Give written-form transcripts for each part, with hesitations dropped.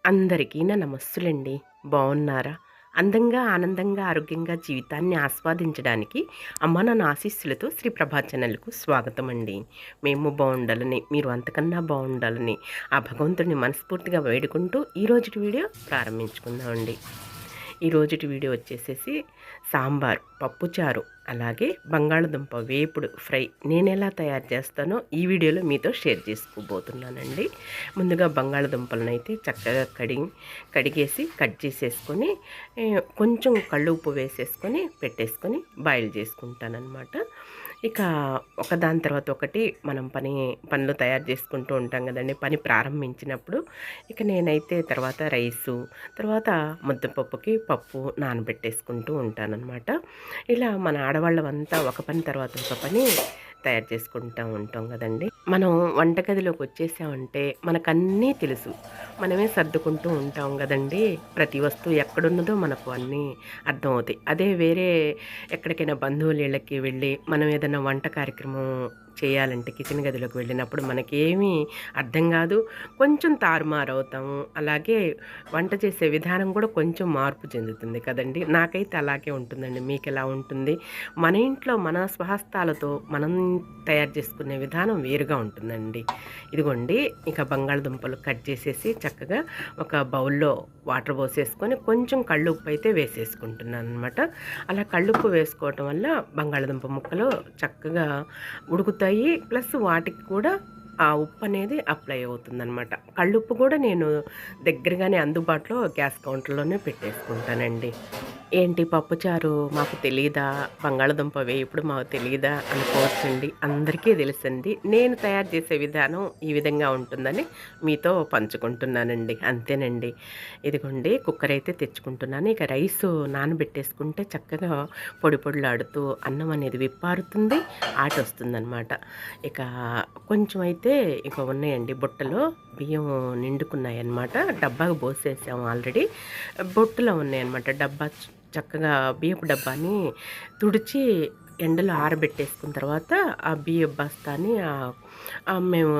అందరికీ నా నమస్సులండి. బావున్నారా? అందంగా, ఆనందంగా, ఆరోగ్యంగా జీవితాన్ని ఆస్వాదించడానికి అమ్మ నాన్న ఆశీస్సులతో శ్రీ ప్రభా ఛానల్‌కు స్వాగతమండి. మేము బావుండాలని, మీరు అంతకన్నా బావుండాలని ఆ భగవంతుడిని మనస్ఫూర్తిగా వేడుకుంటూ ఈరోజుటి వీడియో ప్రారంభించుకుందామండి. ఈరోజుటి వీడియో వచ్చేసేసి సాంబార్, పప్పుచారు, అలాగే బంగాళదుంప వేపుడు ఫ్రై నేనెలా తయారు చేస్తానో ఈ వీడియోలో మీతో షేర్ చేసుకోబోతున్నానండి. ముందుగా బంగాళదుంపలనైతే చక్కగా కడిగేసి కట్ చేసేసుకొని కొంచెం కల్లుప్పు వేసేసుకొని పెట్టేసుకొని బాయిల్ చేసుకుంటానన్నమాట. ఇక ఒకదాని తర్వాత ఒకటి మనం పనులు తయారు చేసుకుంటూ ఉంటాం కదండీ! పని ప్రారంభించినప్పుడు ఇక నేనైతే తర్వాత రైసు, తర్వాత ముద్దపప్పుకి పప్పు నానబెట్టేసుకుంటూ ఉంటానన్నమాట. ఇలా మన ఆడవాళ్ళమంతా ఒక పని తర్వాత ఒక పని తయారు చేసుకుంటూ ఉంటాం కదండీ! మనం వంటగదిలోకి వచ్చేసామంటే మనకన్నీ తెలుసు. మనమే సర్దుకుంటూ ఉంటాం కదండీ! ప్రతి వస్తువు ఎక్కడున్నదో మనకు అన్నీ అర్థమవుతాయి. అదే వేరే ఎక్కడికైనా బంధువుల ఇళ్ళకి వెళ్ళి మనం ఏదైనా వంట కార్యక్రమం చేయాలంటే కిచెన్ గదిలోకి వెళ్ళినప్పుడు మనకేమీ అర్థం కాదు. కొంచెం తారుమారవుతాము. అలాగే వంట చేసే విధానం కూడా కొంచెం మార్పు చెందుతుంది కదండీ! నాకైతే అలాగే ఉంటుందండి. మీకెలా ఉంటుంది? మన ఇంట్లో మన స్వహస్తాలతో మనం తయారు చేసుకునే విధానం వేరుగా ఉంటుందండి. ఇదిగోండి ఇక బంగాళదుంపలు కట్ చేసేసి చక్కగా ఒక బౌల్‌లో వాటర్ పోసేసుకొని కొంచెం కల్లుప్పు అయితే వేసేసుకుంటున్నాననమాట. అలా కల్లుప్పు వేసుకోవటం వల్ల బంగాళదుంప ముక్కలు చక్కగా ఉడుకుతాయి. ప్లస్ వాటికి కూడా ఆ ఉప్పు అనేది అప్లై అవుతుందనమాట. కల్లుప్పు కూడా నేను దగ్గరగానే అందుబాటులో గ్యాస్ కౌంటర్‌లోనే పెట్టేసుకుంటానండి. ఏంటి పప్పుచారు మాకు తెలీదా? బంగాళదుంప వేపుడు మాకు తెలీదా? అనుకోవచ్చండి. అందరికీ తెలుసండి. నేను తయారు చేసే విధానం ఈ విధంగా ఉంటుందని మీతో పంచుకుంటున్నానండి. అంతేనండి. ఇదిగోండి కుక్కర్ అయితే తెచ్చుకుంటున్నాను. ఇక రైసు నానబెట్టేసుకుంటే చక్కగా పొడి పొడిలాడుతూ అన్నం అనేది విప్పారుతుంది, ఆటొస్తుందనమాట. ఇక కొంచెం అయితే ఇక ఉన్నాయండి బుట్టలో బియ్యం నిండుకున్నాయన్నమాట. డబ్బాకి పోసేసాము ఆల్రెడీ. బుట్టలో ఉన్నాయన్నమాట. చక్కగా బియ్యపు డబ్బాని తుడిచి ఎండలో ఆరబెట్టేసుకున్న తర్వాత ఆ బియ్యపు బస్తాని మేము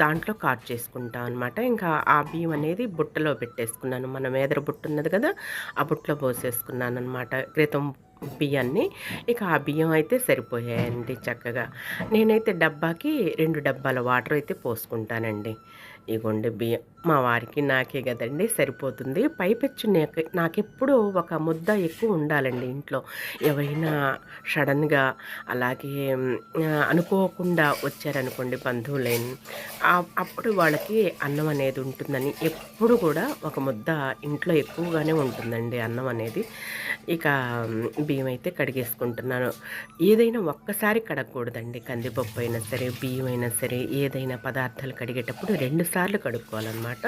దాంట్లో చేసుకుంటాం అనమాట. ఇంకా ఆ బియ్యం అనేది బుట్టలో పెట్టేసుకున్నాను. మన మేదర బుట్ట ఉన్నది కదా! ఆ బుట్టలో పోసేసుకున్నానమాట క్రితం బియ్యాన్ని. ఇక ఆ బియ్యం అయితే సరిపోయాయండి చక్కగా. నేనైతే డబ్బాకి 2 డబ్బాల వాటర్ అయితే పోసుకుంటానండి. ఇగోండి బియ్యం మా వారికి నాకే కదండీ సరిపోతుంది. పైపెచ్చు నాకెప్పుడూ ఒక ముద్ద ఎక్కువ ఉండాలండి ఇంట్లో. ఎవరైనా సడన్‌గా అలాగే అనుకోకుండా వచ్చారనుకోండి బంధువులేని అప్పుడు వాళ్ళకి అన్నం అనేది ఉంటుందని ఎప్పుడు కూడా ఒక ముద్ద ఇంట్లో ఎక్కువగానే ఉంటుందండి అన్నం అనేది. ఇక బియ్యం అయితే కడిగేసుకుంటున్నాను. ఏదైనా ఒక్కసారి కడగకూడదండి. కందిపప్పు అయినా సరే, బియ్యం అయినా సరే, ఏదైనా పదార్థాలు కడిగేటప్పుడు 2 సార్లు కడుక్కోవాలన్నమాట.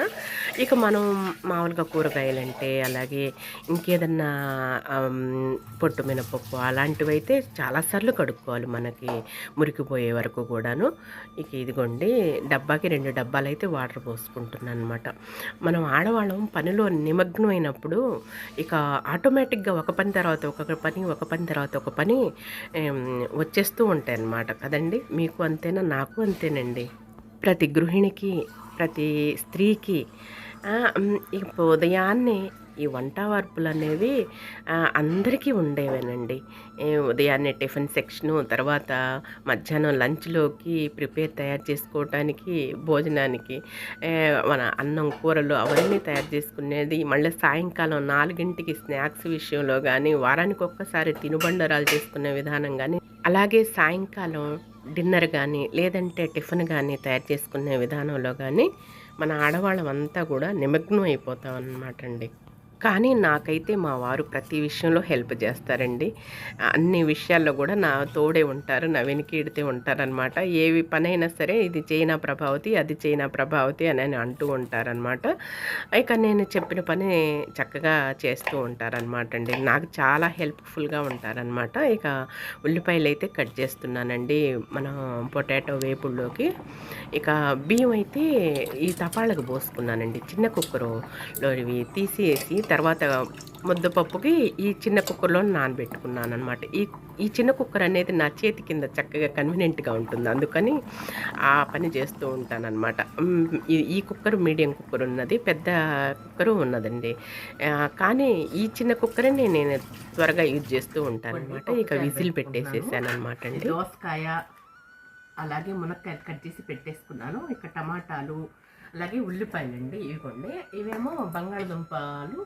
ఇక మనం మామూలుగా కూరగాయలంటే అలాగే ఇంకేదన్నా పొట్టు మినపప్పు అలాంటివైతే చాలా సార్లు కడుక్కోవాలి మనకి మురికిపోయే వరకు కూడాను. ఇక ఇదిగోండి డబ్బాకి 2 డబ్బాలైతే వాటర్ పోసుకుంటున్నానన్నమాట. మనం ఆడవాళ్ళం పనిలో నిమగ్నమైనప్పుడు ఇక ఆటోమేటిక్‌గా ఒక పని తర్వాత ఒక పని, ఒక పని తర్వాత ఒక పని వచ్చేస్తూ ఉంటాయన్నమాట కదండీ! మీకు అంతేనా? నాకు అంతేనండి. ప్రతి గృహిణికి, ప్రతి స్త్రీకి ఇప్పుడు ఉదయాన్నే ఈ వంట వార్పులనేవి అందరికీ ఉండేవేనండి. ఉదయాన్నే టిఫిన్ సెక్షను, తర్వాత మధ్యాహ్నం లంచ్‌లోకి తయారు చేసుకోవటానికి, భోజనానికి మన అన్నం, కూరలు అవన్నీ తయారు చేసుకునేది. మళ్ళీ సాయంకాలం 4కి స్నాక్స్ విషయంలో గానీ, వారానికి ఒక్కసారి తినుబండారాలు చేసుకునే విధానం గానీ, అలాగే సాయంకాలం డిన్నర్ గానీ, లేదంటే టిఫిన్ గానీ తయారు చేసుకునే విధానంలో గానీ, మన ఆడవాళ్ళమంతా కూడా నిమగ్నం అయిపోతామన్నమాట అండి. కానీ నాకైతే మా వారు ప్రతి విషయంలో హెల్ప్ చేస్తారండి. అన్ని విషయాల్లో కూడా నా తోడే ఉంటారు. నా వెనకీడితే ఉంటారనమాట. ఏవి పనైనా సరే ఇది చేయనా ప్రభావతి, అది చేయనా ప్రభావతి అని అంటూ ఉంటారనమాట. ఇక నేను చెప్పిన పని చక్కగా చేస్తూ ఉంటారనమాట అండి. నాకు చాలా హెల్ప్‌ఫుల్‌గా ఉంటారనమాట. ఇక ఉల్లిపాయలైతే కట్ చేస్తున్నానండి. మనం పొటాటో వేపుడులోకి. ఇక బియ్యం అయితే ఈ తపాళ్ళకు పోసుకున్నానండి. చిన్న కుక్కరులో ఇవి తీసేసి తర్వాత ముద్దపప్పుకి ఈ చిన్న కుక్కర్‌లో నానబెట్టుకున్నాననమాట. ఈ చిన్న కుక్కర్ అనేది నా చేతి కింద చక్కగా కన్వీనియంట్‌గా ఉంటుంది. అందుకని ఆ పని చేస్తూ ఉంటాననమాట. ఈ ఈ కుక్కర్ మీడియం కుక్కర్ ఉన్నది. పెద్ద కుక్కరు ఉన్నదండి. కానీ ఈ చిన్న కుక్కర్‌ని నేను త్వరగా యూజ్ చేస్తూ ఉంటాననమాట. ఇక విజిల్ పెట్టేసేసాననమాట అండి. దోసకాయ అలాగే మునక్కాయ కట్ చేసి పెట్టేసుకున్నాను. ఇక టమాటాలు అలాగే ఉల్లిపాయలండి ఇవిగోండి. ఇవేమో బంగాళదుంపలు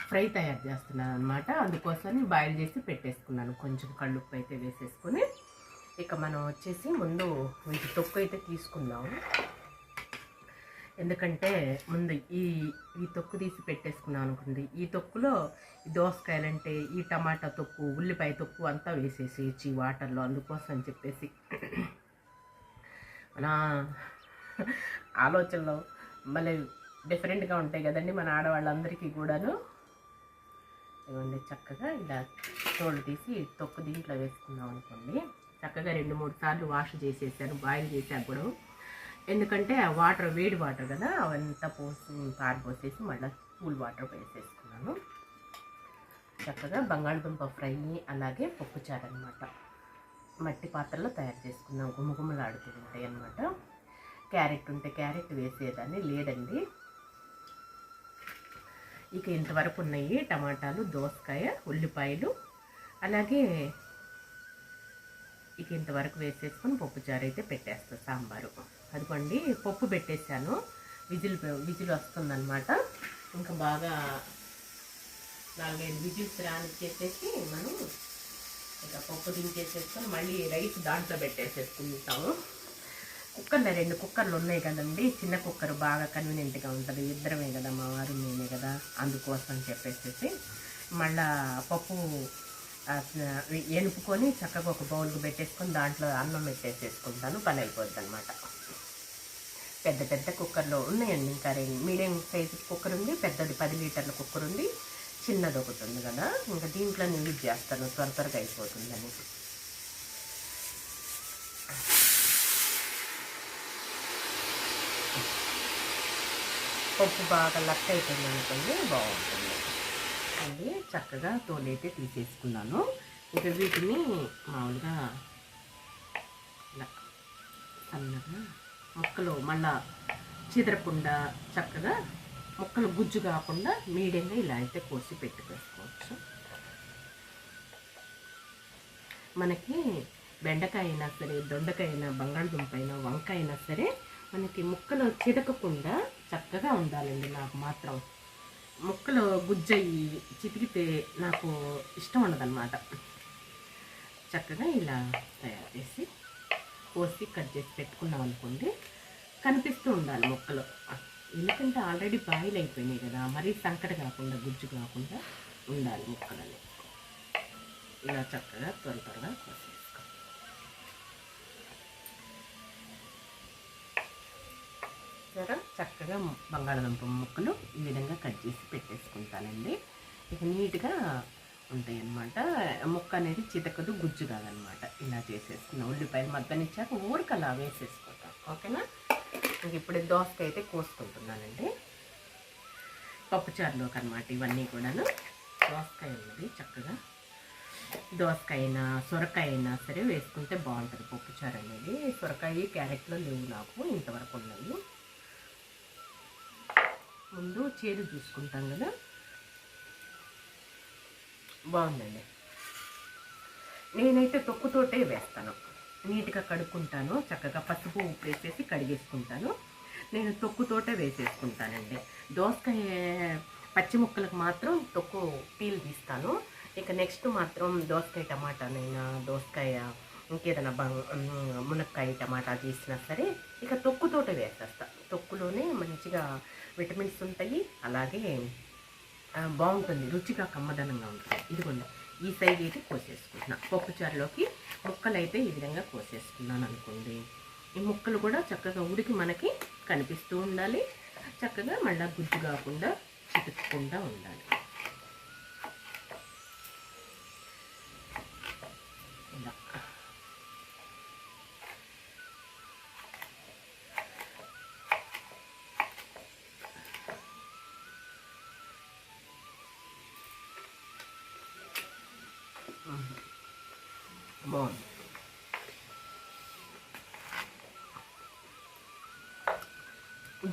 ఫ్రై తయారు చేస్తున్నాను అనమాట. అందుకోసమని బాయిల్ చేసి పెట్టేసుకున్నాను. కొంచెం కళ్ళుప్పు అయితే వేసేసుకొని ఇక మనం వచ్చేసి ముందు వీటి తొక్కు అయితే తీసుకుందాము. ఎందుకంటే ముందు ఈ తొక్కు తీసి పెట్టేసుకున్నాం అనుకోండి. ఈ తొక్కులో దోసకాయలంటే ఈ టమాటా తొక్కు ఉల్లిపాయ తొక్కు అంతా వేసేసేయచ్చు ఈ వాటర్లో. అందుకోసం అని చెప్పేసి మన ఆలోచనలో మళ్ళీ డిఫరెంట్గా ఉంటాయి కదండి మన ఆడవాళ్ళందరికీ కూడాను. ఇవ్వండి చక్కగా ఇలా తోలు తీసి తొక్కు దీంట్లో వేసుకున్నాం అనుకోండి. చక్కగా 2-3 సార్లు వాష్ చేసేసాను, బాయిల్ చేసాక కూడా. ఎందుకంటే ఆ వాటర్ వేడి వాటర్ కదా, అవంతా పారిపోసేసి మళ్ళీ కూల్ వాటర్ వేసేసుకున్నాను. చక్కగా బంగాళదుంప ఫ్రై అలాగే పప్పుచారు అనమాట. మట్టి పాత్రలో తయారు చేసుకున్నాం, గుమ్మగుమ్మలాడుతూ ఉంటాయి అన్నమాట. క్యారెట్ ఉంటే క్యారెట్ వేసేదాన్ని, లేదండి. ఇక ఇంతవరకు ఉన్నాయి టమాటాలు, దోసకాయ, ఉల్లిపాయలు అలాగే ఇక ఇంతవరకు వేసేసుకొని పప్పుచారు అయితే పెట్టేస్తాను. సాంబారు అదిగోండి పప్పు పెట్టేశాను, విజిల్ వస్తుందన్నమాట. ఇంకా బాగా 4-5 విజిల్స్ రానిచ్చేసేసి మనం ఇక పప్పు దించేసేసుకొని మళ్ళీ రైస్ దాంట్లో పెట్టేసేసుకుంటాము. కుక్కర్లో 2 కుక్కర్లు ఉన్నాయి కదండి. చిన్న కుక్కర్ బాగా కన్వీనియంట్గా ఉంటుంది, ఇద్దరమే కదా, మా వారు నేనే కదా, అందుకోసం చెప్పేసేసి మళ్ళా పప్పు ఎనుపుకొని చక్కగా ఒక బౌల్కి పెట్టేసుకొని దాంట్లో అన్నం పెట్టేసేసుకుంటాను, పని అయిపోద్ది అనమాట. పెద్ద పెద్ద కుక్కర్లో ఉన్నాయండి. ఇంకా మీడియం సైజు కుక్కర్ ఉంది, పెద్దది 10 లీటర్ల కుక్కర్ ఉంది, చిన్నది ఒకటి ఉంది కదా. ఇంకా దీంట్లో యూజ్ చేస్తాను, త్వరగా అయిపోతుందని. పప్పు బాగా లక్క అయిపోయింది అనుకోండి, బాగుంటుంది అండి. చక్కగా తోలైతే తీసేసుకున్నాను. ఇక వీటిని మామూలుగా ఇలా సన్నగా ముక్కలు మళ్ళా చిదరకుండా చక్కగా ముక్కలు గుజ్జు కాకుండా మీడియంగా ఇలా అయితే కోసి పెట్టుకోవచ్చు. మనకి బెండకాయ అయినా సరే, దొండకాయ అయినా, బంగాళదుంప అయినా, వంకాయ అయినా సరే మనకి ముక్కలు చితకకుండా చక్కగా ఉండాలండి. నాకు మాత్రం ముక్కలు గుజ్జయి చితికితే నాకు ఇష్టం ఉండదన్నమాట. చక్కగా ఇలా తయారు చేసి కోసి కట్ చేసి పెట్టుకున్నాం అనుకోండి, కనిపిస్తూ ఉండాలి ముక్కలు. ఎందుకంటే ఆల్రెడీ బాయిల్ అయిపోయినాయి కదా, మరీ సంకట కాకుండా గుజ్జు కాకుండా ఉండాలి ముక్కలని. ఇలా చక్కగా త్వరగా కోసేసుకో. సరే చక్కగా బంగాళదుంప ముక్కలు ఈ విధంగా కట్ చేసి పెట్టేసుకుంటానండి. ఇక నీట్గా ఉంటాయి అన్నమాట. ముక్క అనేది చితకదు, గుజ్జు కాదనమాట. ఇలా చేసేసుకున్నాం. ఉల్లిపాయలు మగ్గనిచ్చాక ఊరికలా వేసేసుకుంటాం, ఓకేనా. ఇంక ఇప్పుడు దోసకాయ అయితే కోసుకుంటున్నానండి పప్పుచారులోకి అనమాట. ఇవన్నీ కూడాను దోసకాయ ఉన్నది, చక్కగా దోసకాయ అయినా సొరకాయ అయినా సరే వేసుకుంటే బాగుంటుంది పప్పుచారు అనేది. సొరకాయ క్యారెట్లో లేవు నాకు, ఇంతవరకు ఉన్నాయి. ముందు చేదు చూసుకుంటాం కదా, బాగుందండి. నేనైతే తొక్కుతోటే వేస్తాను, నీట్గా కడుక్కుంటాను, చక్కగా పసుపు ఉప్పు వేసేసి కడిగేసుకుంటాను. నేను తొక్కుతోటే వేసేసుకుంటానండి. దోసకాయ పచ్చి ముక్కలకు మాత్రం తొక్కు పీల్ తీస్తాను. ఇక నెక్స్ట్ మాత్రం దోసకాయ టమాటానైనా, దోసకాయ ఇంకేదైనా మునక్కాయ టమాటా చేసినా సరే ఇక తొక్కుతోటే వేసేస్తా. తొక్కులోనే మంచిగా విటమిన్స్ ఉంటాయి, అలాగే బాగుంటుంది, రుచిగా కమ్మదనంగా ఉంటుంది. ఇదిగోండి ఈ సైజ్ అయితే కోసేసుకుంటున్నా. పప్పుచారులోకి ముక్కలు అయితే ఈ విధంగా కోసేసుకున్నాను అనుకోండి. ఈ ముక్కలు కూడా చక్కగా ఉడికి మనకి కనిపిస్తూ ఉండాలి, చక్కగా మళ్ళీ గుజ్జు కాకుండా చితుక్కుండా ఉండాలి. ఇలా బాగుంది.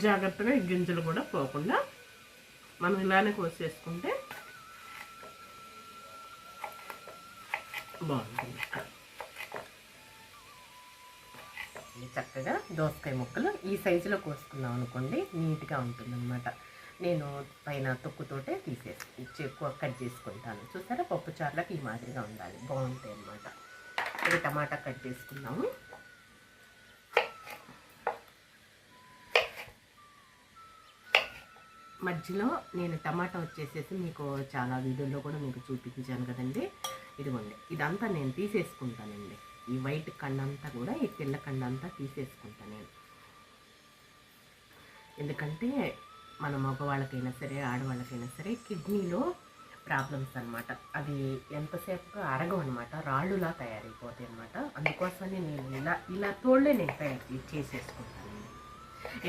జాగ్రత్తగా ఈ గింజలు కూడా పోకుండా మనం ఇలానే కోసేసుకుంటే బాగుంటుంది. చక్కగా దోసకాయ ముక్కలు ఈ సైజులో కోసుకున్నాం అనుకోండి, నీట్గా ఉంటుందన్నమాట. నేను పైన తొక్కుతోటే తీసేసి ఎక్కువ కట్ చేసుకుంటాను. చూసారా, పప్పు చారులకు ఈ మాదిరిగా ఉండాలి, బాగుంటాయి అన్నమాట. ఇది టమాటా కట్ చేసుకున్నాము. మధ్యలో నేను టమాటా వచ్చేసేసి మీకు చాలా వీడియోలో కూడా మీకు చూపించాను కదండి. ఇదిగోండి, ఇదంతా నేను తీసేసుకుంటానండి. ఈ వైట్ కండంతా కూడా, ఈ తెల్ల కండంతా తీసేసుకుంటాను నేను. ఎందుకంటే మన మగవాళ్ళకైనా సరే ఆడవాళ్ళకైనా సరే కిడ్నీలో ప్రాబ్లమ్స్ అనమాట. అవి ఎంతసేపుగా అరగవు అనమాట, రాళ్ళులా తయారైపోతాయి అనమాట. అందుకోసమని నేను ఇలా తోళ్ళే నేను తయారు చేసేసుకుంటాను.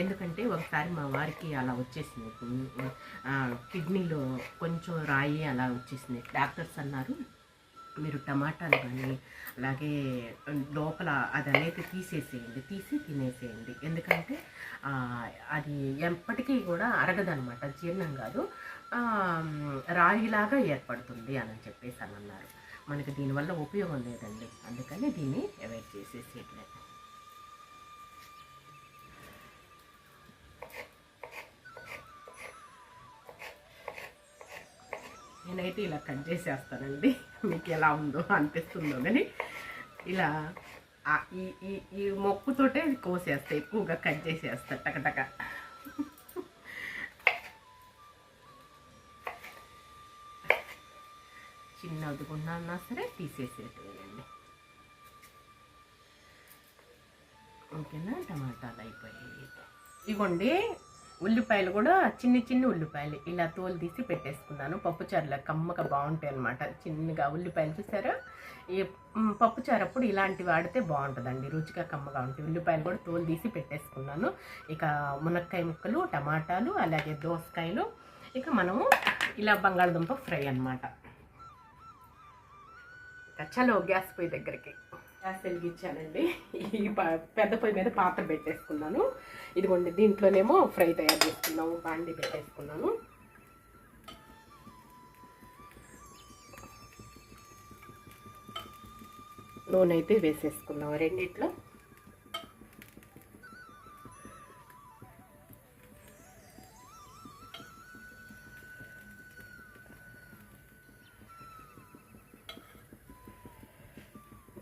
ఎందుకంటే ఒకసారి మా వారికి అలా వచ్చేసింది, కిడ్నీలో కొంచెం రాయి అలా వచ్చేసింది. డాక్టర్స్ అన్నారు, మీరు టమాటాలు కానీ అలాగే లోపల అది అనేది తీసేసేయండి, తీసి తినేసేయండి. ఎందుకంటే అది ఎప్పటికీ కూడా అరగదనమాట, జీర్ణం కాదు, రాయిలాగా ఏర్పడుతుంది అని చెప్పేసి అని అన్నారు. మనకి దీనివల్ల ఉపయోగం లేదండి, అందుకని దీన్ని అవాయిడ్ చేసేసేయట్లేదు. నేనైతే ఇలా కట్ చేసేస్తానండి, మీకు ఎలా ఉందో అనిపిస్తుందో కానీ ఇలా ఈ ఈ ఈ మొక్కుతోటే కోసేస్తా, ఎక్కువగా కట్ చేసేస్తా టకటక. చిన్నది కొన్నా సరే తీసేసేటండి. ఓకేనా, టమాటాలు అయిపోయాయి. ఇవ్వండి, ఉల్లిపాయలు కూడా చిన్ని ఉల్లిపాయలు ఇలా తోలు తీసి పెట్టేసుకున్నాను. పప్పుచారులో కమ్మగా బాగుంటాయి అన్నమాట. చిన్నగా ఉల్లిపాయలు చూసారా, ఈ పప్పుచారు అప్పుడు ఇలాంటివి వాడితే బాగుంటుందండి, రుచిగా కమ్మగా ఉంటాయి. ఉల్లిపాయలు కూడా తోలు తీసి పెట్టేసుకున్నాను. ఇక మునక్కాయ ముక్కలు, టమాటాలు, అలాగే దోసకాయలు, ఇక మనము ఇలా బంగాళదుంప ఫ్రై అన్నమాట. చలో గ్యాస్ పొయ్యి దగ్గరికి, గ్యాస్ వెలిగించానండి. ఈ పెద్ద పొయ్యి మీద పాత్ర పెట్టేసుకున్నాను. ఇదిగోండి, దీంట్లోనేమో ఫ్రై తయారు చేసుకున్నాము. బాండి పెట్టేసుకున్నాను. నూనె అయితే వేసేసుకున్నాము రెండిట్లో.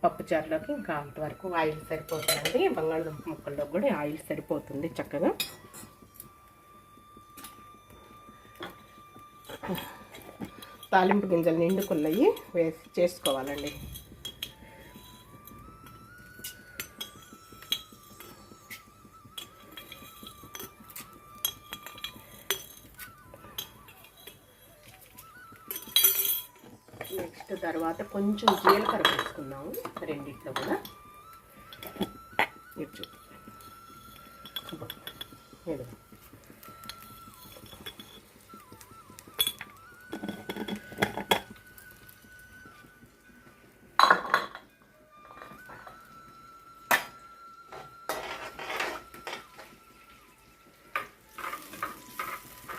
పప్పుచారులోకి ఇంకా అంతవరకు ఆయిల్ సరిపోతుందండి. బంగాళదుంప ముక్కల్లో కూడా ఆయిల్ సరిపోతుంది చక్కగా. తాలింపు గింజలు నిండుకున్నవి వేసి చేసుకోవాలండి. నెక్స్ట్ తర్వాత కొంచెం జీలకర్ర వేసుకున్నాము రెండిట్లో కూడా.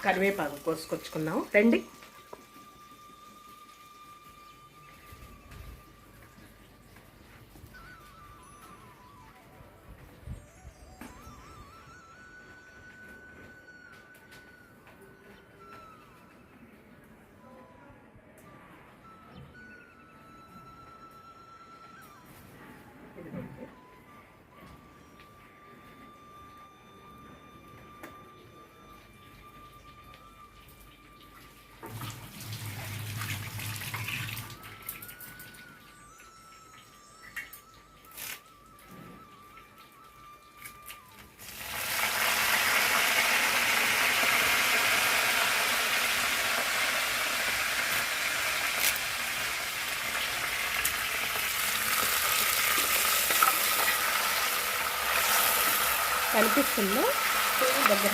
కరివేపాకు కోసుకొచ్చుకున్నాము రండి. కనిపిస్తుందో దగ్గర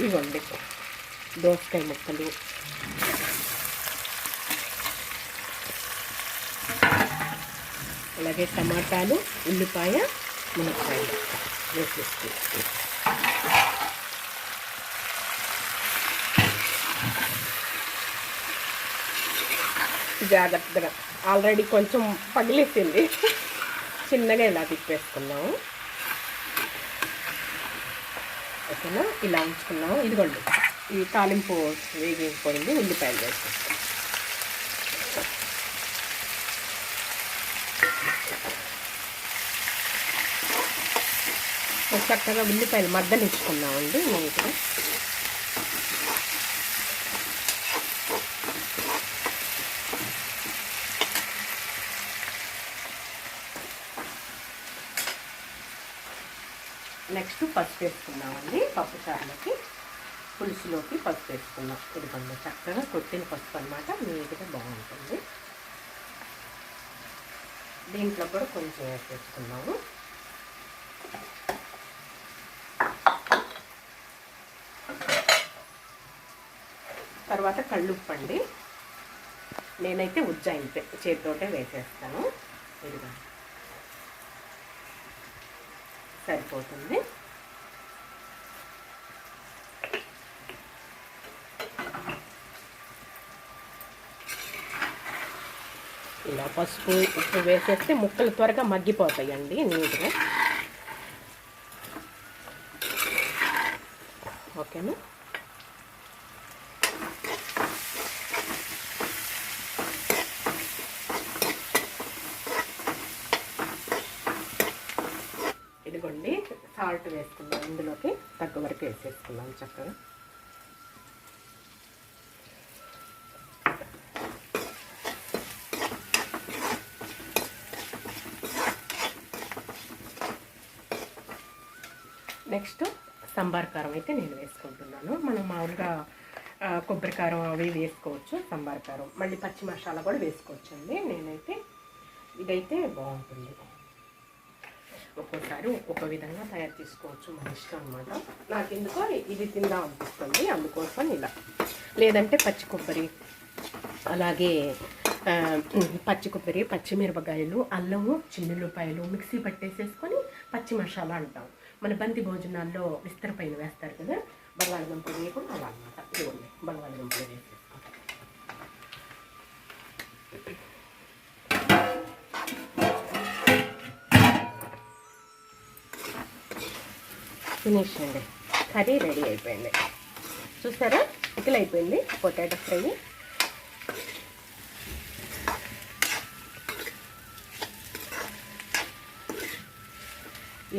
ఇవ్వండి దోసకాయ ముక్కలు, అలాగే టమాటాలు, ఉల్లిపాయ, మునక్కాయలు వేసేసి జాగ్రత్తగా, ఆల్రెడీ కొంచెం పగిలేసింది, చిన్నగా ఇలా తిప్పేసుకున్నాము. ఓకేనా, ఇలా ఉంచుకున్నాము. ఇదిగోండి ఈ తాలింపు వేగిపోయింది, ఉల్లిపాయలు వేసేస్తాం. చక్కగా ఉల్లిపాయలు మగ్గనిచ్చుకున్నామండి నీట్గా. నెక్స్ట్ పసుపు వేసుకున్నామండి. పప్పు చారులోకి, పులుసులోకి పసుపు వేసుకున్నాం. ఇదిగోండి చక్కగా కొట్టిన పసుపు అనమాట, నీట్గా బాగుంటుంది. దీంట్లో కూడా కొంచెం వేసేసుకున్నాము. తర్వాత కళ్ళుప్పు అండి, నేనైతే ఉజ్జాయింపు చేతితోటే వేసేస్తాను. ఇదిగా సరిపోతుంది. ఇలా పసుపు ఉప్పు వేసేస్తే ముక్కలు త్వరగా మగ్గిపోతాయండి నీట్గా. ఓకేనా, ఇదిగోండి సాల్ట్ వేసుకున్నాం, ఇందులోకి తగ్గ వరకు వేసేసుకున్నాం చక్కగా. నెక్స్ట్ సాంబార్ కారం అయితే నేను వేసుకుంటున్నాను. మనం మామూలుగా కొబ్బరి కారం అవి వేసుకోవచ్చు, సాంబార్ కారం, మళ్ళీ పచ్చి మసాలా కూడా వేసుకోవచ్చు అండి. నేనైతే ఇదైతే బాగుంటుంది. ఒక్కోసారి ఒక్కొక్క విధంగా తయారు చేసుకోవచ్చు, మన ఇష్టం అనమాట. నాకు ఎందుకో ఇది తిందాం అనిపిస్తుంది, అందుకోసం ఇలా. లేదంటే పచ్చి కొబ్బరి, అలాగే పచ్చి కొబ్బరి, పచ్చిమిరపకాయలు, అల్లము, చిన్నులపాయలు మిక్సీ పట్టేసేసుకొని పచ్చి మసాలా అంటాం. మన బంతి భోజనాల్లో విస్తర పైన వేస్తారు కదా, బంగాళదుంపలు వేయకుండా అలా అనమాట. ఇవ్వండి బంగాళదుంపలు వేసేసుకోండి. ఫినిష్ అండి, కర్రీ రెడీ అయిపోయింది. చూసారా, పికిల్ అయిపోయింది పొటాటో ఫ్రై.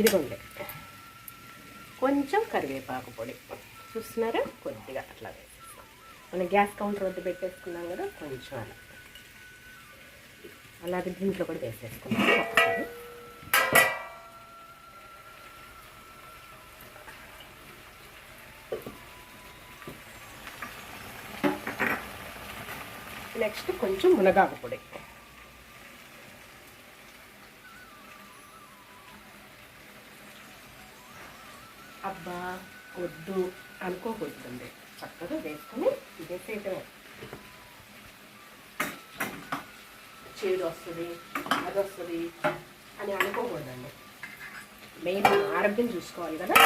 ఇదిగోండి కొంచెం కరివేపాకు పొడి, చూస్తున్నారా, కొద్దిగా అట్లా వేసేస్తాం. మనం గ్యాస్ కౌంటర్ వద్ద పెట్టేసుకున్నాం కదా, కొంచెం అలా అలాగే దీంట్లో కూడా వేసేసుకున్నాం ఒకసారి. నెక్స్ట్ కొంచెం మునగాకు పొడి, అబ్బా వద్దు అనుకోకూడదండి, చక్కగా వేసుకొని వేసేయటమే. చేదు వస్తుంది, అది వస్తుంది అని అనుకోకూడదండి. మెయిన్ ఆరోగ్యం చూసుకోవాలి కదా.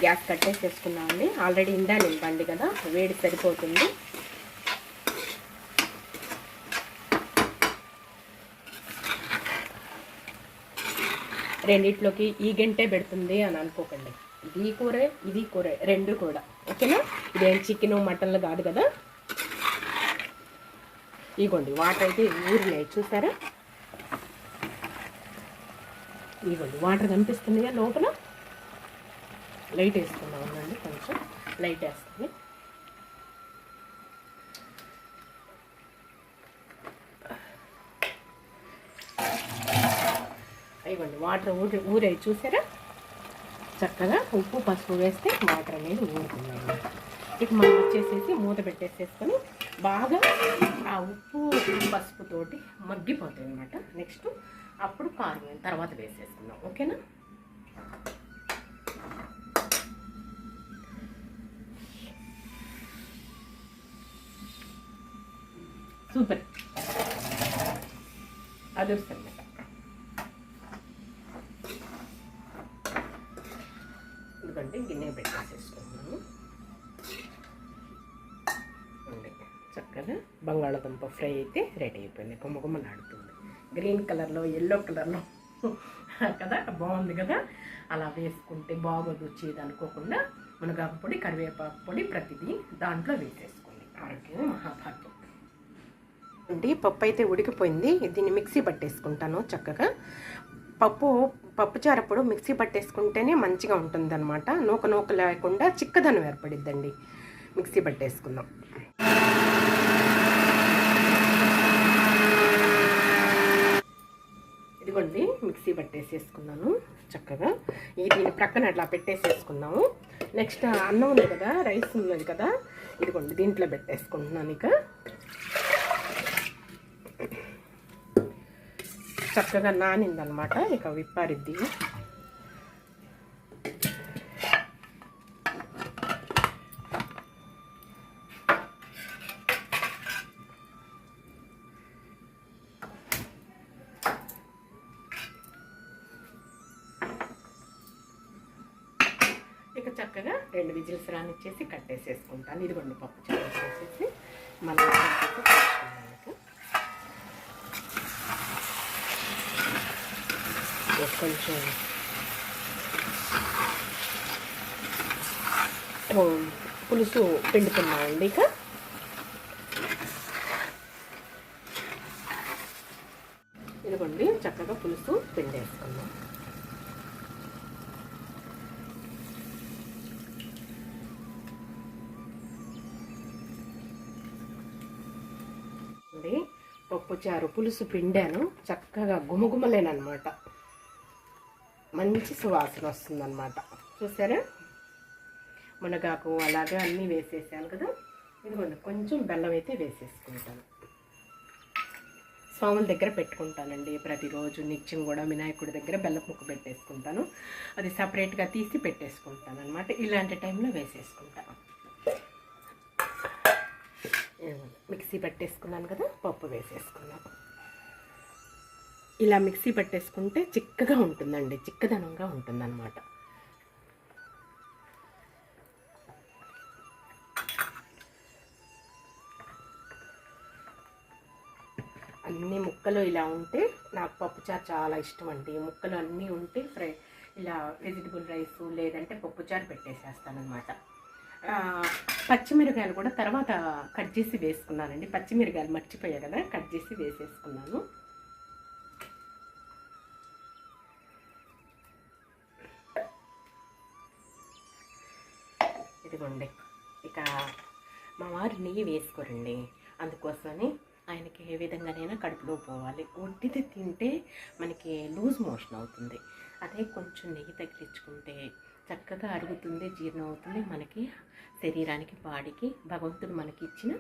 గ్యాస్ కట్టేసేసుకున్నామండి, ఆల్రెడీ ఇందా నింపండి కదా, వేడి సరిపోతుంది. రెండిట్లోకి ఈ గంటే పెడుతుంది అని అనుకోకండి. ఇది కూరే, ఇది కూరే, రెండు కూడా. ఓకేనా, ఇదేం చికెన్ మటన్లు కాదు కదా. ఇగోండి వాటర్ అయితే ఊరినాయి, చూసారా. ఇగోండి వాటర్ కనిపిస్తున్నాయా లోపల. లైట్ వేసుకున్నాం ఉందండి, కొంచెం లైట్ వేస్తుంది. ఇవ్వండి వాటర్ ఊరే, చూసారా. చక్కగా ఉప్పు పసుపు వేస్తే వాటర్ అనేది ఊరుకున్నాయి. ఇక మనం వచ్చేసేసి మూత పెట్టేసేసుకొని బాగా ఆ ఉప్పు పసుపుతోటి మగ్గిపోతాయి అన్నమాట. నెక్స్ట్ అప్పుడు కారం తర్వాత వేసేసుకుందాం. ఓకేనా? సూపర్, అదొస్తుంది. ఎందుకంటే గిన్నె పెట్టేసేసుకున్నాను. చక్కగా బంగాళాదుంప ఫ్రై అయితే రెడీ అయిపోయింది. గుమ్మగుమ్మలాడుతుంది. గ్రీన్ కలర్లో, ఎల్లో కలర్లో కదా, బాగుంది కదా. అలా వేసుకుంటే బాగోదు వచ్చేది అనుకోకుండా మునగాకు పొడి, కరివేపాకు పొడి ప్రతిదీ దాంట్లో వేసేసుకోండి. ఆరోగ్యం మహాభాగ్యం అండి. పప్పు అయితే ఉడికిపోయింది. దీన్ని మిక్సీ పట్టేసుకుంటాను చక్కగా. పప్పుచారప్పుడు మిక్సీ పట్టేసుకుంటేనే మంచిగా ఉంటుంది అనమాట. నూక లేకుండా చిక్కదనం ఏర్పడిద్దండి. మిక్సీ పట్టేసుకుందాం. ఇదిగోండి మిక్సీ పట్టేసేసుకున్నాను చక్కగా. దీని ప్రక్కన అట్లా పెట్టేసేసుకున్నాము. నెక్స్ట్ అన్నం ఉంది కదా, రైస్ ఉన్నది కదా, ఇదిగోండి దీంట్లో పెట్టేసుకుంటున్నాను. ఇక చక్కగా నానిందనమాట. ఇక విప్పారిద్ది. ఇక చక్కగా 2 విజిల్స్ రానిచ్చేసి కట్టేసేసుకుంటాను. ఇదిగోండి పప్పు చారు వేసేసి మళ్ళీ కొంచెం పులుసు పిండుకున్నామండి. ఇక ఇదిగోండి చక్కగా పులుసు పిండేసుకున్నాం. పప్పుచారు పులుసు పిండాను. చక్కగా గుమగుమలేనమాట. మంచి సువాసన వస్తుందన్నమాట. చూసారా? మునగాకు అలాగే అన్నీ వేసేసాను కదా. ఇదిగోండి కొంచెం బెల్లం అయితే వేసేసుకుంటాను. స్వాముల దగ్గర పెట్టుకుంటానండి ప్రతిరోజు. నిత్యం కూడా వినాయకుడి దగ్గర బెల్లం ముక్క పెట్టేసుకుంటాను. అది సపరేట్గా తీసి పెట్టేసుకుంటాను అనమాట. ఇలాంటి టైంలో వేసేసుకుంటాను. మిక్సీ పట్టేసుకున్నాను కదా, పప్పు వేసేసుకున్నాను. ఇలా మిక్సీ పట్టేసుకుంటే చిక్కగా ఉంటుందండి, చిక్కదనంగా ఉంటుందన్నమాట. అన్ని ముక్కలు ఇలా ఉంటే నాకు పప్పుచారు చాలా ఇష్టం అండి. ముక్కలు అన్నీ ఉంటే ఇలా వెజిటబుల్ రైస్ లేదంటే పప్పుచారు పెట్టేసేస్తానమాట. పచ్చిమిరకాయలు కూడా తర్వాత కట్ చేసి వేసుకున్నానండి. పచ్చిమిరకాయలు మర్చిపోయా కదా, కట్ చేసి వేసేసుకున్నాను. ఇదిగోండి. ఇక మా వారు నెయ్యి వేసుకోరండి. అందుకోసమని ఆయనకి ఏ విధంగానైనా కడుపులో పోవాలి. ఒట్టిది తింటే మనకి లూజ్ మోషన్ అవుతుంది. అదే కొంచెం నెయ్యి తగిలించుకుంటే చక్కగా అరుగుతుంది, జీర్ణం అవుతుంది. మనకి శరీరానికి, బాడీకి భగవంతుడు మనకి ఇచ్చిన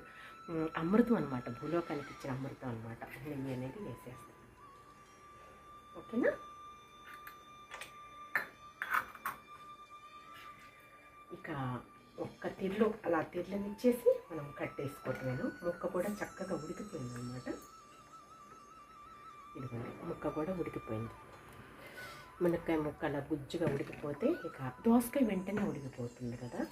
అమృతం అనమాట. భూలోకానికి ఇచ్చిన అమృతం అనమాట. నెయ్యి అనేది వేసేస్తాం. ఓకేనా? ఇక ఒక్క తిర్లు అలా తిర్లనిచ్చేసి మనం కట్టేసుకోవటమేను. ముక్క కూడా చక్కగా ఉడికిపోయింది అనమాట. ఇదిగోండి ముక్క కూడా ఉడికిపోయింది. మునక్కాయ ముక్క అలా గుజ్జుగా ఉడికిపోతే ఇక దోసకాయ వెంటనే ఉడికిపోతుంది కదా.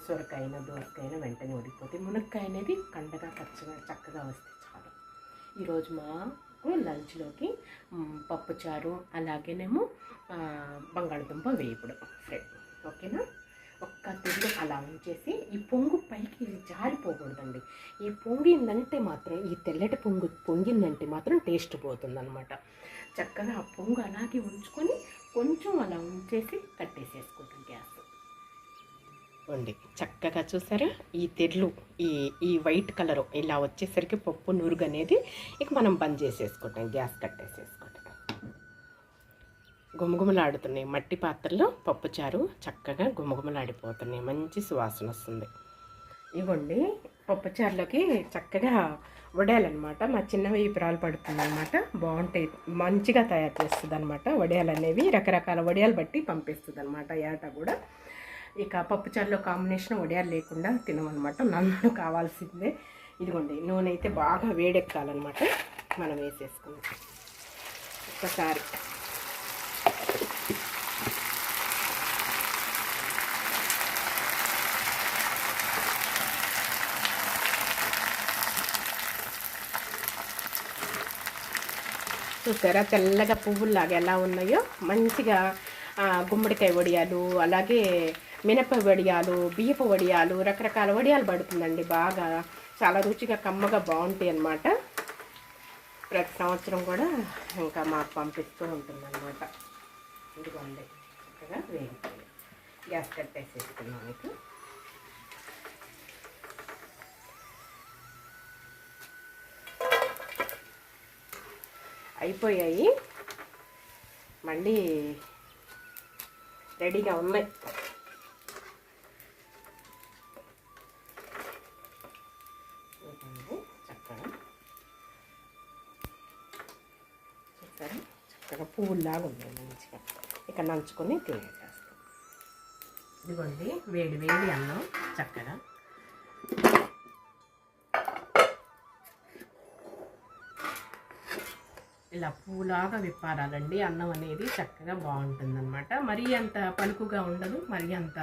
సొరకాయన దోసకాయన వెంటనే ఉడికిపోతే మునక్కాయ అనేది కండగా పచ్చగా చక్కగా వస్తే చాలు. ఈరోజు మాకు లంచ్లోకి పప్పుచారు అలాగేనేమో బంగాళదుంప వేపుడు ఫ్రై. ఓకేనా? ఒక్క తిరుగు అలా ఉంచేసి ఈ పొంగు పైకి జారిపోకూడదండి. ఈ పొంగిందంటే మాత్రం, ఈ తెల్లటి పొంగిందంటే మాత్రం టేస్ట్ పోతుందన్నమాట. చక్కగా ఆ పొంగు అలాగే ఉంచుకొని కొంచెం అలా ఉంచేసి కట్టేసేసుకుంటాం గ్యాస్. వండి చక్కగా చూసారా? ఈ తెర్లు ఈ వైట్ కలరు ఇలా వచ్చేసరికి పప్పు నురుగు అనేది ఇక మనం బంద్ చేసేసుకుంటాం, గ్యాస్ కట్టేసేసుకుంటాం. గుమగుమలాడుతున్నాయి. మట్టి పాత్రలో పప్పుచారు చక్కగా గుమగుమలాడిపోతున్నాయి. మంచి సువాసన వస్తుంది. ఇవ్వండి పప్పుచారులోకి చక్కగా వడియాలన్నమాట. మా చిన్న వేపురాలు పడుతుందన్నమాట. బాగుంటాయి, మంచిగా తయారు చేస్తుంది అనమాట. వడియాలు అనేవి రకరకాల వడియాలు బట్టి పంపిస్తుంది అనమాట ఏటా కూడా. ఇక పప్పుచారులో కాంబినేషన్ వడియాలు లేకుండా తినమన్నమాట. నన్ను కావాల్సిందే. ఇదిగోండి, నూనె అయితే బాగా వేడెక్కాలన్నమాట. మనం వేసేసుకుందాం ఒక్కసారి. చూసారా తెల్లగా పువ్వుల్లాగా ఎలా ఉన్నాయో. మంచిగా గుమ్మడికాయ వడియాలు, అలాగే మినప వడియాలు, బియ్యపు వడియాలు, రకరకాల వడియాలు పడుతుందండి. బాగా చాలా రుచిగా కమ్మగా బాగుంటాయి అన్నమాట. ప్రతి సంవత్సరం కూడా ఇంకా మాకు పంపిస్తూ ఉంటుందన్నమాట. ఇదిగోండి చక్కగా వేగిపోయి గ్యాస్ కట్టేసేసుకున్నాం. మీకు అయిపోయాయి, మళ్ళీ రెడీగా ఉన్నాయి. చక్కగా చూసారా, చక్కగా పువ్వులాగా ఉన్నాయి మంచిగా. ఇక నంచుకొని తినేసేస్తాం. ఇదిగోండి వేడి వేడి అన్నం చక్కగా ఇలా పూలాగా విప్పారాలండి. అన్నం అనేది చక్కగా బాగుంటుందన్నమాట. మరీ అంత పలుకుగా ఉండదు, మరీ అంత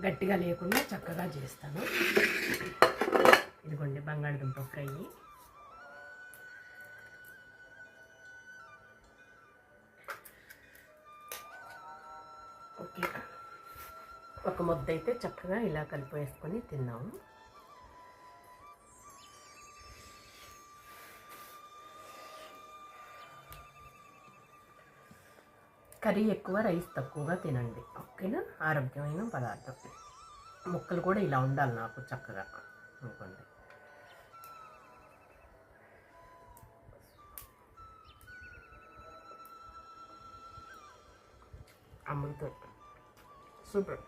గట్టిగా లేకుండా చక్కగా చేస్తాను. ఇదిగోండి బంగాళదుంప ఫ్రై. ఓకే, ఒక ముద్ద అయితే చక్కగా ఇలా కలిపి వేసుకొని తిన్నాము. కర్రీ ఎక్కువ, రైస్ తక్కువగా తినండి, ఓకేనా? ఆరోగ్యమైన పదార్థం. ముక్కలు కూడా ఇలా ఉండాలి నాకు చక్కగా. అనుకోండి అమృతం, సూపర్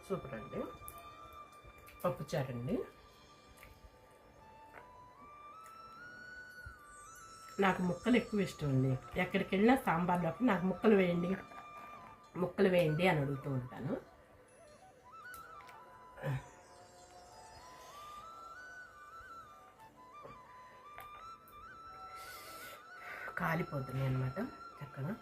సూపర్ అండి. పప్పుచారండి. నాకు ముక్కలు ఎక్కువ ఇష్టం అండి. ఎక్కడికి వెళ్ళినా సాంబార్లోకి నాకు ముక్కలు వేయండి, ముక్కలు వేయండి అని అడుగుతూ ఉంటాను. కాలిపోతున్నాయి అన్నమాట చక్కగా.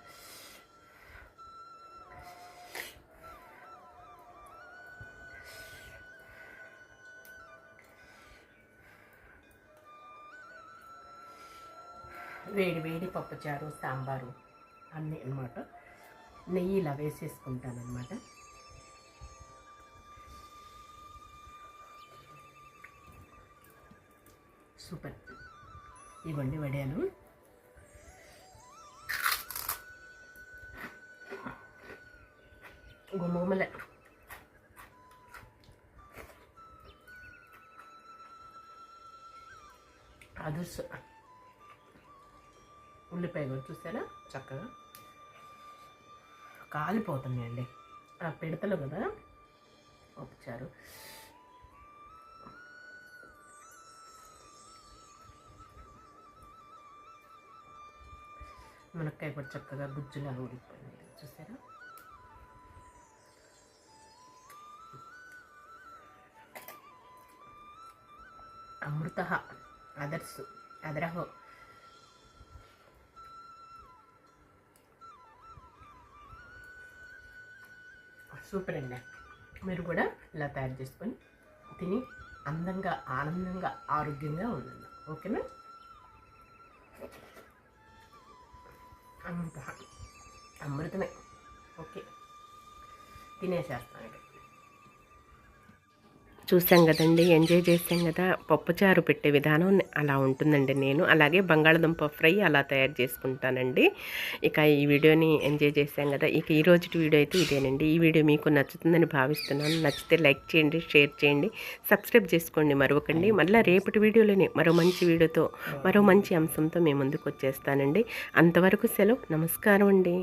వేడి వేడి పప్పుచారు, సాంబారు అన్నీ అన్నమాట. నెయ్యి ఇలా వేసేసుకుంటాను అన్నమాట. సూపర్. ఇవ్వండి వడియాలు. గుమ్మగుమ్మలే. అదుర్సు. ఉల్లిపాయ కూడా చూసారా చక్కగా కాలిపోతున్నాయండి. పెడతలు కదా పప్పుచారు. మునక్కాయ కూడా చక్కగా గుజ్జులా ఊడిపోయింది చూసారా. అమృత అదర్సు అదరహో. సూపర్ అండి. మీరు కూడా ఇలా తయారు చేసుకొని తిని అందంగా, ఆనందంగా, ఆరోగ్యంగా ఉండండి, ఓకేనా? అమృతమే. ఓకే, తినేసేస్తాను. చూసాం కదండి, ఎంజాయ్ చేసాం కదా. పప్పుచారు పెట్టే విధానం అలా ఉంటుందండి. నేను అలాగే బంగాళదుంప ఫ్రై అలా తయారు చేసుకుంటానండి. ఇక ఈ వీడియోని ఎంజాయ్ చేసాం కదా. ఇక ఈ రోజు వీడియో అయితే ఇదేనండి. ఈ వీడియో మీకు నచ్చుతుందని భావిస్తున్నాను. నచ్చితే లైక్ చేయండి, షేర్ చేయండి, సబ్స్క్రైబ్ చేసుకోండి మరొకండి. మళ్ళీ రేపటి వీడియోలోనే మరో మంచి వీడియోతో, మరో మంచి అంశంతో మేము ముందుకు వచ్చేస్తానండి. అంతవరకు సెలవు. నమస్కారం అండి.